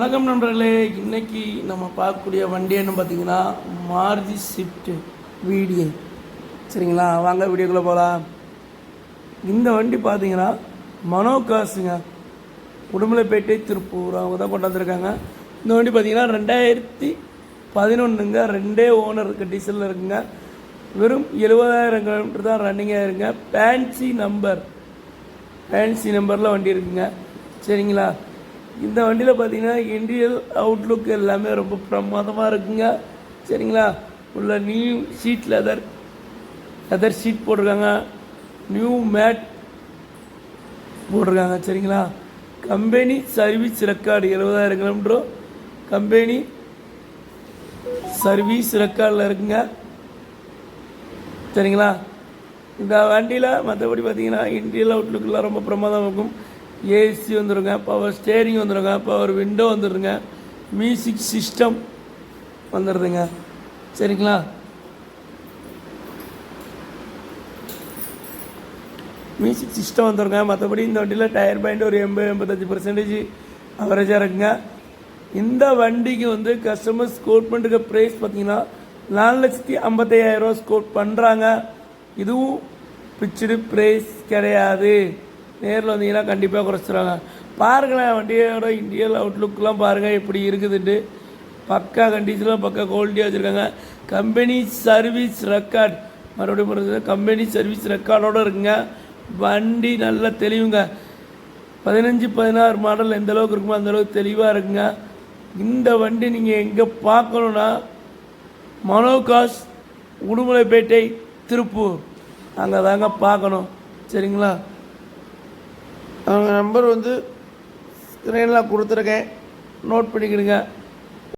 வணக்கம் நண்பர்களே. இன்றைக்கி நம்ம பார்க்கக்கூடிய வண்டி என்ன பார்த்தீங்கன்னா மாருதி ஸ்விஃப்ட் வீடியோ. சரிங்களா, வாங்க வீடியோக்குள்ளே போகலாம். இந்த வண்டி பார்த்தீங்கன்னா மனோ காசுங்க, உடுமலைப்பேட்டை திருப்பூர் அவங்க தான் கொண்டாந்துருக்காங்க. இந்த வண்டி பார்த்தீங்கன்னா 2011ங்க, 2 ஓனர் டீசலில் இருக்குங்க. வெறும் 70,000 கிலோமீட்டர் தான் ரன்னிங்காக இருக்குங்க. ஃபேன்சி நம்பரில் வண்டி இருக்குங்க. சரிங்களா, இந்த வண்டியில் பார்த்தீங்கன்னா இன்டீரியர் அவுட்லுக் எல்லாமே ரொம்ப பிரமாதமாக இருக்குங்க. சரிங்களா, உள்ள நியூ லெதர் ஷீட் போட்டிருக்காங்க, நியூ மேட் போட்டிருக்காங்க. சரிங்களா, கம்பெனி சர்வீஸ் ரெக்கார்டு 70,000 கிலோமீட்டரும் கம்பெனி சர்வீஸ் ரெக்கார்டில் இருக்குங்க. சரிங்களா, இந்த வண்டியில் மற்றபடி பார்த்தீங்கன்னா இன்டீரியர் அவுட்லுக்கெல்லாம் ரொம்ப பிரமாதமாக இருக்கும். ஏசி வந்துடுங்க, பவர் ஸ்டேரிங் வந்துடுங்க, பவர் விண்டோ வந்துடுங்க, மியூசிக் சிஸ்டம் வந்துடுதுங்க. சரிங்களா, மியூசிக் சிஸ்டம் வந்துடுங்க. மற்றபடி இந்த வண்டியில் டயர் பாயிண்ட் ஒரு 80-85% அவரேஜாக இருக்குங்க. இந்த வண்டிக்கு வந்து கஸ்டமர்ஸ் கோட் பண்ணுற ப்ரைஸ் பார்த்தீங்கன்னா 4,55,000 ஸ்கோட் பண்ணுறாங்க. இதுவும் பிக்சடு ப்ரைஸ் கிடையாது. நேரில் வந்தீங்கன்னா கண்டிப்பாக குறைச்சிடுவாங்க. பாருங்களேன், வண்டியோட இன்டீரியர் அவுட்லுக்கெலாம் பாருங்கள் எப்படி இருக்குதுன்ட்டு. பக்கா கண்டிஷனில் பக்கா குவாலிட்டியாக வச்சுருக்காங்க. கம்பெனி சர்வீஸ் ரெக்கார்ட், மறுபடியும் கம்பெனி சர்வீஸ் ரெக்கார்டோடு இருக்குங்க. வண்டி நல்லா தெளிவுங்க. 15-16 மாடல் எந்த அளவுக்கு இருக்குமோ அந்தளவுக்கு தெளிவாக இருக்குங்க. இந்த வண்டி நீங்கள் எங்கே பார்க்கணுன்னா மனோகாஸ், உடுமலைப்பேட்டை, திருப்பூர், அங்கே தாங்க பார்க்கணும். சரிங்களா, அவங்க நம்பர் வந்து ஸ்க்ரீனில் கொடுத்துருக்கேன், நோட் பண்ணிக்கிடுங்க.